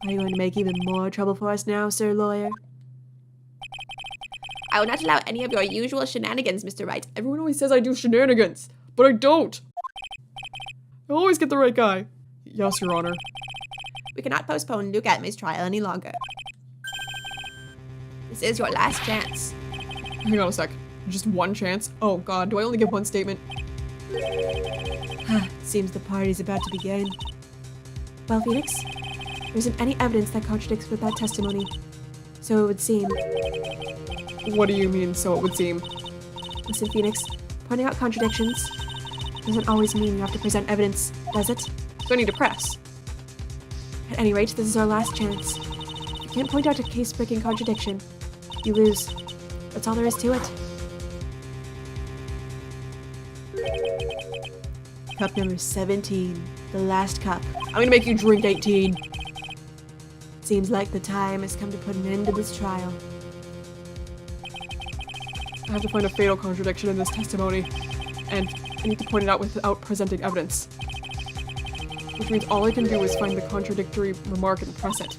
you going to make even more trouble for us now, Sir Lawyer? I will not allow any of your usual shenanigans, Mr. Wright. Everyone always says I do shenanigans, but I don't. I always get the right guy. Yes, Your Honor. We cannot postpone Luke Atmay's trial any longer. This is your last chance. Hang on a sec. Just one chance? Oh god, do I only get one statement? Seems the party's about to begin. Well, Phoenix, there isn't any evidence that contradicts with that testimony. So it would seem. What do you mean, so it would seem? Listen, Phoenix, pointing out contradictions doesn't always mean you have to present evidence, does it? So I need to press. At any rate, this is our last chance. If you can't point out a case-breaking contradiction, you lose. That's all there is to it. Cup number 17, the last cup. I'm gonna make you drink 18. Seems like the time has come to put an end to this trial. I have to find a fatal contradiction in this testimony, and I need to point it out without presenting evidence. Which means all I can do is find the contradictory remark and press it.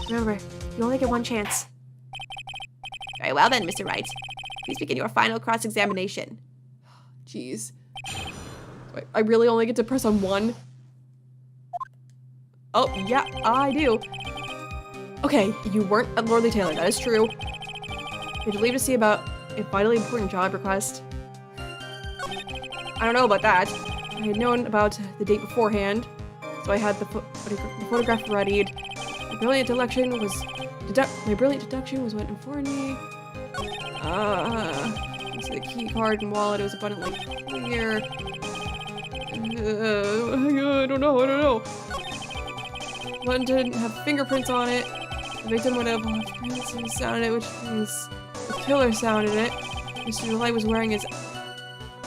Remember, you only get one chance. Very well then, Mr. Wright. Please begin your final cross-examination. Jeez. I really only get to press on one? Oh, yeah, I do. Okay, you weren't at Lordly Taylor, that is true. You had to leave to see about a vitally important job request. I don't know about that. I had known about the date beforehand, so I had the photograph readied. My brilliant deduction was what informed me. The key card and wallet, it was abundantly clear. I don't know. One didn't have fingerprints on it. The victim would have fingerprints and sounded it, which means the killer sounded it. Mr. Delight was wearing his.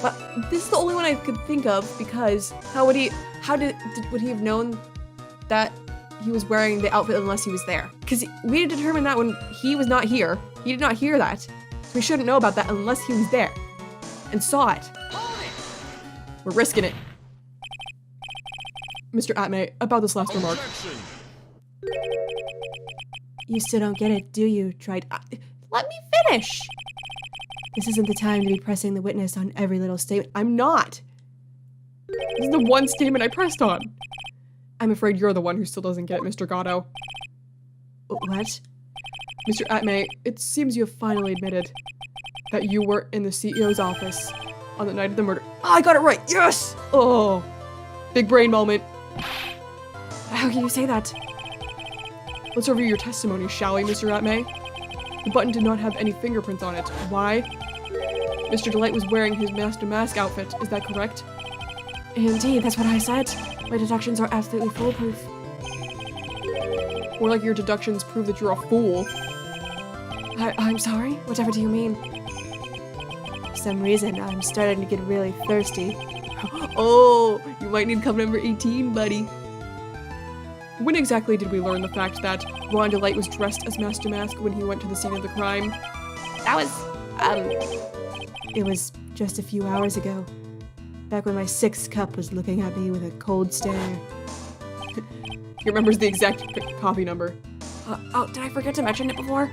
But this is the only one I could think of because would he have known that he was wearing the outfit unless he was there? Because we determined that when he was not here, he did not hear that. So we shouldn't know about that unless he was there and saw it. We're risking it. Mr. Atmay, about this last remark. Objection. You still don't get it, do you, Tried? Let me finish! This isn't the time to be pressing the witness on every little statement. I'm not. This is the one statement I pressed on. I'm afraid you're the one who still doesn't get it, Mr. Gatto. What? Mr. Atmay, it seems you have finally admitted that you were in the CEO's office on the night of the murder. Oh, I got it right! Yes! Oh, big brain moment. How can you say that? Let's review your testimony, shall we, Mr. Atmay? The button did not have any fingerprints on it. Why? Mr. Delight was wearing his master mask outfit. Is that correct? Indeed, that's what I said. My deductions are absolutely foolproof. Or like your deductions prove that you're a fool. I'm sorry? Whatever do you mean? For some reason, I'm starting to get really thirsty. Oh, you might need cup number 18, buddy. When exactly did we learn the fact that Ron Delight was dressed as Master Mask when he went to the scene of the crime? That was, It was just a few hours ago. Back when my 6th cup was looking at me with a cold stare. He remembers the exact copy number. Oh, did I forget to mention it before?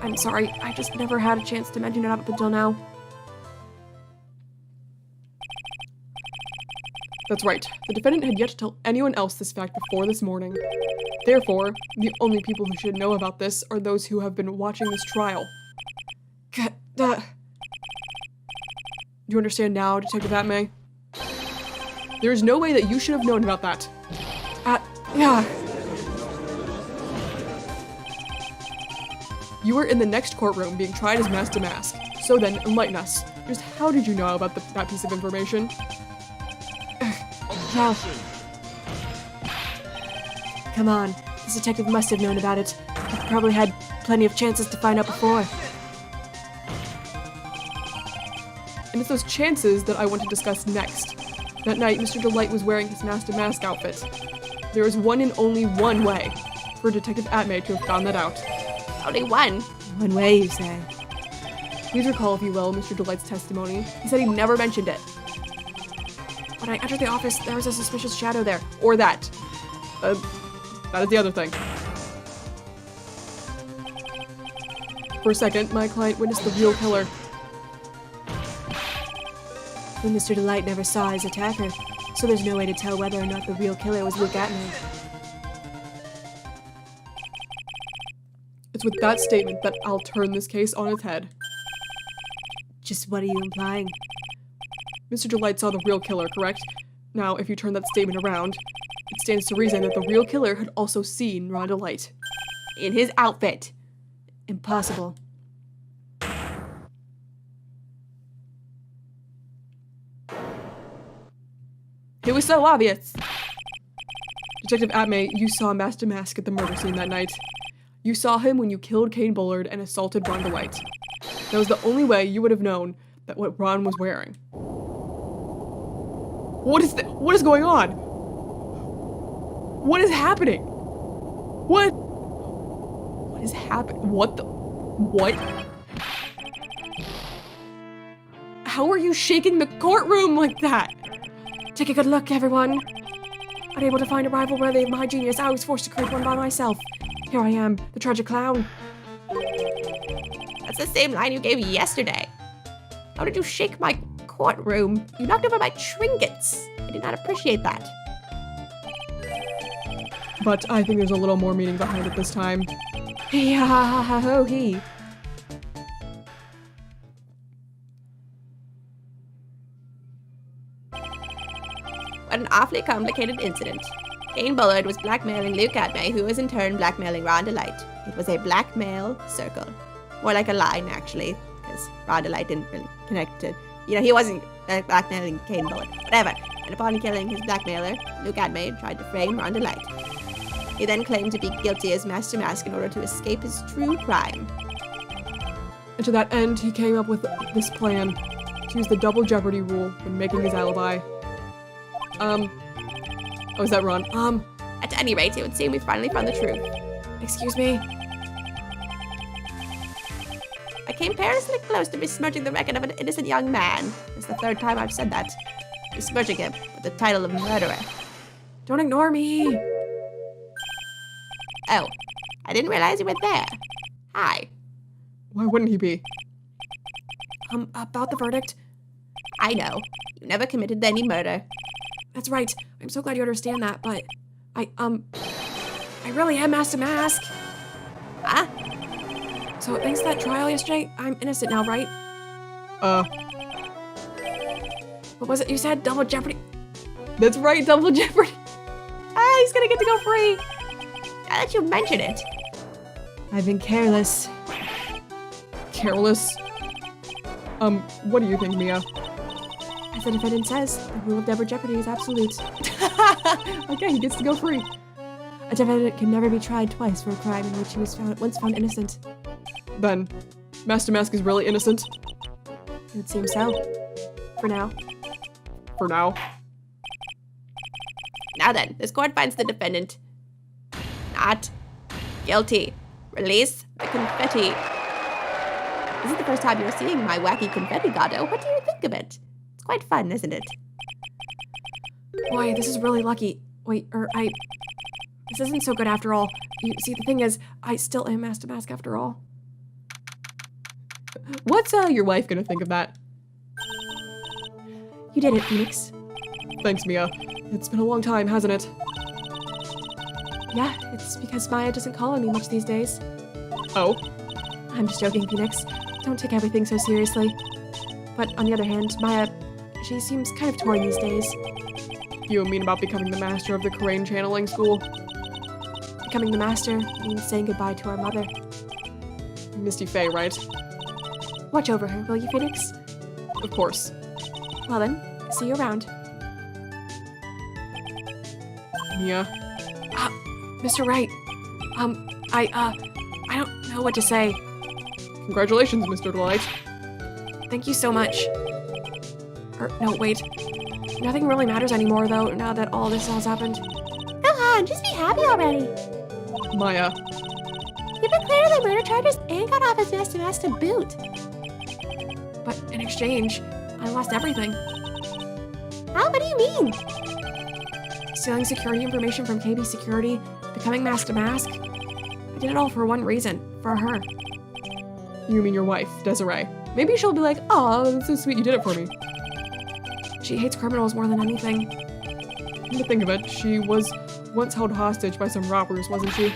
I'm sorry, I just never had a chance to mention it up until now. That's right. The defendant had yet to tell anyone else this fact before this morning. Therefore, the only people who should know about this are those who have been watching this trial. Do you understand now, Detective Atmay? There is no way that you should have known about that. Yeah. You were in the next courtroom being tried as Master Mask. So then, enlighten us. Just how did you know about that piece of information? Cal. Come on. This detective must have known about it. He probably had plenty of chances to find out before. And it's those chances that I want to discuss next. That night, Mr. Delight was wearing his Master Mask outfit. There is one and only one way for Detective Atmay to have found that out. only one. One way, you say? Please recall, if you will, Mr. Delight's testimony. He said he never mentioned it. When I entered the office, there was a suspicious shadow there. Or that. That is the other thing. For a second, my client witnessed the real killer. But Mr. Delight never saw his attacker, so there's no way to tell whether or not the real killer was Luke Atman. It's with that statement that I'll turn this case on its head. Just what are you implying? Mr. Delight saw the real killer, correct? Now, if you turn that statement around, it stands to reason that the real killer had also seen Ron Delight. In his outfit. Impossible. It was so obvious! Detective Atmay, you saw Master Mask at the murder scene that night. You saw him when you killed Kane Bullard and assaulted Ron Delight. That was the only way you would have known that what Ron was wearing. What is going on? What is happening? What is happening? What? How are you shaking the courtroom like that? Take a good look, everyone. Unable to find a rival worthy of my genius, I was forced to create one by myself. Here I am, the tragic clown. That's the same line you gave yesterday. How did you shake my courtroom? You knocked over my trinkets. I did not appreciate that. But I think there's a little more meaning behind it this time. Hee ha ha ha ho hee. What an awfully complicated incident. Kane Bullard was blackmailing Luke Atmay, who was in turn blackmailing Ron Delight. It was a blackmail circle. More like a line, actually, because Ron Delight didn't really connect to... he wasn't blackmailing Kane Bullard. Whatever. And upon killing his blackmailer, Luke Atmay tried to frame Ron Delight. He then claimed to be guilty as Master Mask in order to escape his true crime. And to that end, he came up with this plan to use the double jeopardy rule when making his alibi. Oh, is that Ron? At any rate, it would seem we finally found the truth. Excuse me? I came perilously close to besmirching the record of an innocent young man. It's the third time I've said that. Besmirching him with the title of murderer. Don't ignore me! Oh, I didn't realize you were there. Hi. Why wouldn't he be? About the verdict? I know. You never committed any murder. That's right. I'm so glad you understand that, but I really am Master Mask. Huh? So thanks to that trial yesterday, I'm innocent now, right? What was it you said? Double jeopardy? That's right, double jeopardy! He's gonna get to go free! Now that you mention it. I've been careless. Careless? What do you think, Mia? As the defendant says, the rule of double jeopardy is absolute. Okay, he gets to go free. A defendant can never be tried twice for a crime in which he was once found innocent. Then, Master Mask is really innocent? It would seem so. For now. For now. Now then, this court finds the defendant not guilty. Release the confetti. This is the first time you're seeing my wacky confetti, Gado. What do you think of it? It's quite fun, isn't it? Boy, this is really lucky. Wait, this isn't so good after all. You see, the thing is, I still am Master Mask after all. What's your wife gonna think of that? You did it, Phoenix. Thanks, Mia. It's been a long time, hasn't it? Yeah, it's because Maya doesn't call on me much these days. Oh? I'm just joking, Phoenix. Don't take everything so seriously. But on the other hand, Maya, she seems kind of torn these days. You mean about becoming the master of the Crane channeling school? Becoming the master means saying goodbye to our mother. Misty Faye, right? Watch over her, will you, Phoenix? Of course. Well then, see you around. Mia? Mr. Wright. I don't know what to say. Congratulations, Mr. Delight. Thank you so much. No, wait. Nothing really matters anymore, though, now that all this has happened. Come on, just be happy already. Maya. You've been cleared of the murder charges and got off as Master Mask to boot. But in exchange, I lost everything. How? What do you mean? Stealing security information from KB Security, becoming Master Mask. I did it all for one reason, for her. You mean your wife, Desiree. Maybe she'll be like, "Aw, that's so sweet you did it for me." She hates criminals more than anything. Come to think of it, she was once held hostage by some robbers, wasn't she?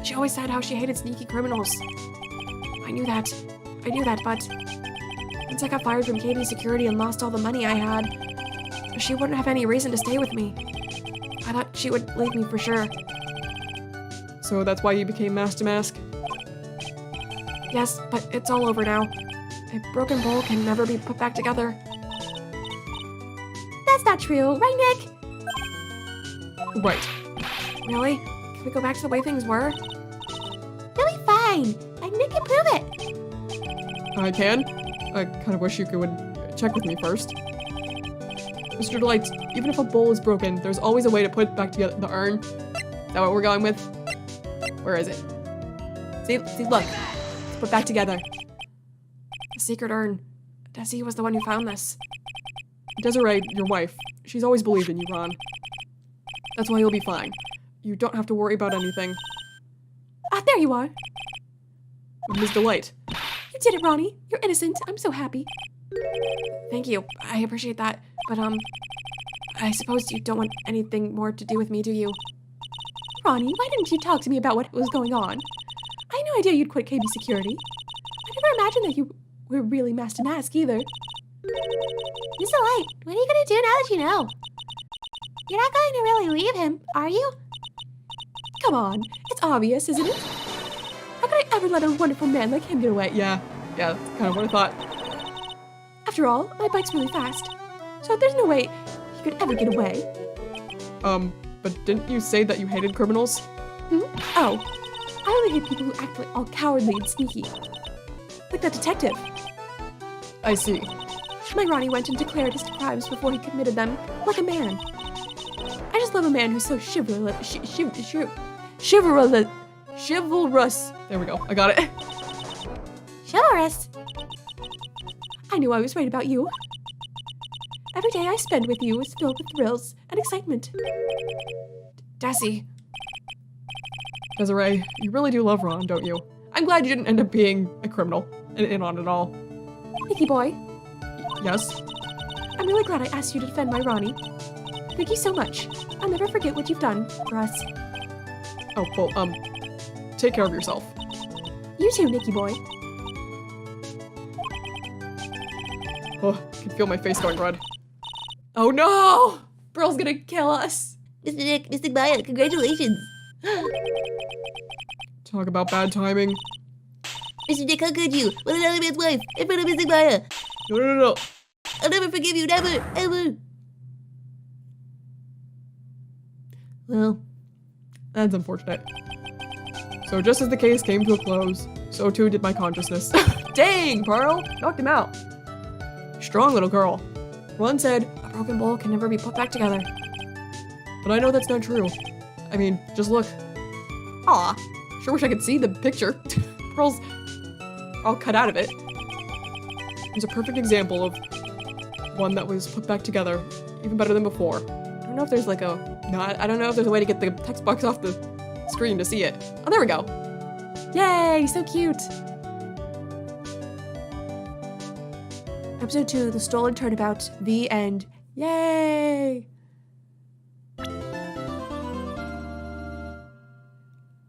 She always said how she hated sneaky criminals. I knew that, but once I got fired from KB Security and lost all the money I had, she wouldn't have any reason to stay with me. I thought she would leave me for sure. So that's why you became Mask to Mask? Yes, but it's all over now. A broken bowl can never be put back together. That's not true, right, Nick? Right. Really? Can we go back to the way things were? Really fine. And Nick can prove it. I can? I kind of wish you could check with me first. Mr. Delight, even if a bowl is broken, there's always a way to put back together the urn. Is that what we're going with? Where is it? See, look. It's put back together. The secret urn. Desi was the one who found this. Desiree, your wife, she's always believed in you, Ron. That's why you'll be fine. You don't have to worry about anything. Ah, there you are. Miss Delight. You did it, Ronnie. You're innocent. I'm so happy. Thank you. I appreciate that. But, I suppose you don't want anything more to do with me, do you? Ronnie, why didn't you talk to me about what was going on? I had no idea you'd quit KB Security. I never imagined that you were really Mask to Mask either. Miss Delight, what are you gonna do now that you know? You're not going to really leave him, are you? Come on, it's obvious, isn't it? How could I ever let a wonderful man like him get away? Yeah, that's kind of what I thought. After all, my bike's really fast, so there's no way he could ever get away. But didn't you say that you hated criminals? Oh, I only hate people who act like all cowardly and sneaky. Like that detective. I see. My Ronnie went and declared his crimes before he committed them, like a man. I just love a man who's so chivalrous. There we go. I got it. Chivalrous? I knew I was right about you. Every day I spend with you is filled with thrills and excitement. Desi. Desiree, you really do love Ron, don't you? I'm glad you didn't end up being a criminal and in on it all. Nicky boy, Yes? I'm really glad I asked you to defend my Ronnie. Thank you so much. I'll never forget what you've done for us. Oh, well, take care of yourself. You too, Nicky boy. Oh, I can feel my face going red. Oh no! Pearl's gonna kill us! Mr. Nick, Mr. Maya, congratulations. Talk about bad timing. Mr. Nick, how could you? With another man's wife, in front of Mr. Maya. No. I'll never forgive you, never, ever. Well, that's unfortunate. So just as the case came to a close, so too did my consciousness. Dang, Pearl! Knocked him out. Strong little girl. Ron said, A broken bowl can never be put back together. but I know that's not true. I mean, just look. Aw, sure wish I could see the picture. Pearl's all cut out of it. It's a perfect example of one that was put back together, even better than before. I don't know if there's like I don't know if there's a way to get the text box off the screen to see it. Oh, there we go. Yay, so cute. Episode 2, The Stolen Turnabout, the end. Yay!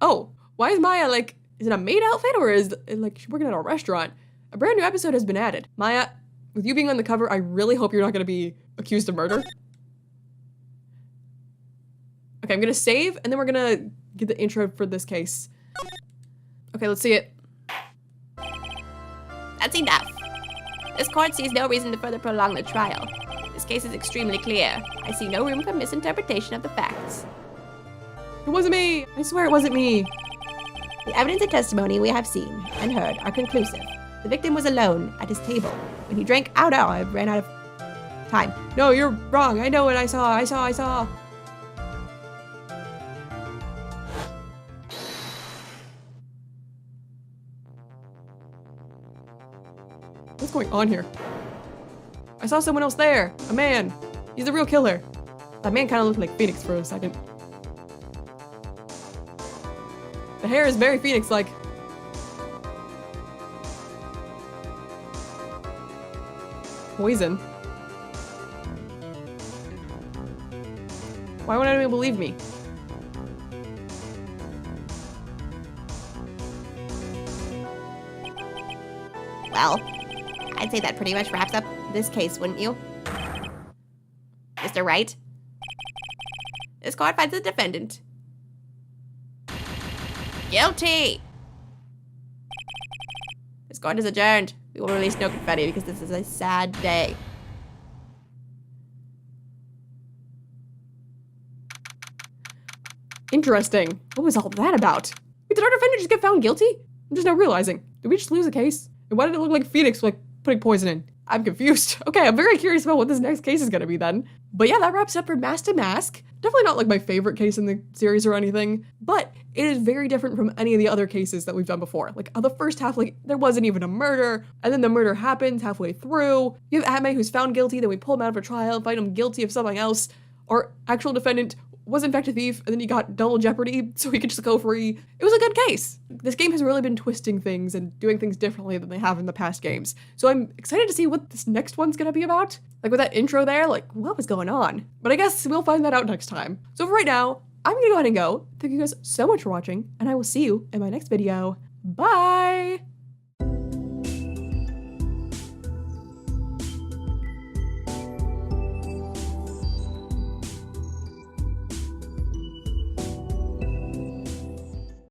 Oh, why is Maya like, is it a maid outfit or is it like she's working at a restaurant? A brand new episode has been added. Maya, with you being on the cover, I really hope you're not gonna be accused of murder. Okay, I'm gonna save and then we're gonna get the intro for this case. Okay, let's see it. That's enough. This court sees no reason to further prolong the trial. This case is extremely clear. I see no room for misinterpretation of the facts. It wasn't me! I swear it wasn't me! The evidence and testimony we have seen and heard are conclusive. The victim was alone at his table when he drank out. I ran out of time. No, you're wrong. I know what I saw. What's going on here? I saw someone else there. A man. He's the real killer. That man kind of looked like Phoenix for a second. The hair is very Phoenix-like. Poison. Why would anyone believe me? Well, I'd say that pretty much wraps up this case, wouldn't you? Mr. Wright? This court finds the defendant guilty. This court is adjourned. We will release no confetti because this is a sad day. Interesting. What was all that about? Wait, did our defendant just get found guilty? I'm just now realizing. Did we just lose a case? And why did it look like Phoenix like putting poison in? I'm confused. Okay, I'm very curious about what this next case is gonna be then. But yeah, that wraps up for Mask to Mask. Definitely not like my favorite case in the series or anything, but it is very different from any of the other cases that we've done before. Like the first half, like there wasn't even a murder, and then the murder happens halfway through. You have Atme who's found guilty, then we pull him out of a trial, find him guilty of something else. Our actual defendant was in fact a thief, and then he got double jeopardy, so he could just go free. It was a good case. This game has really been twisting things and doing things differently than they have in the past games. So I'm excited to see what this next one's gonna be about. Like with that intro there, like what was going on? But I guess we'll find that out next time. So for right now, I'm gonna go ahead and go. Thank you guys so much for watching, and I will see you in my next video. Bye!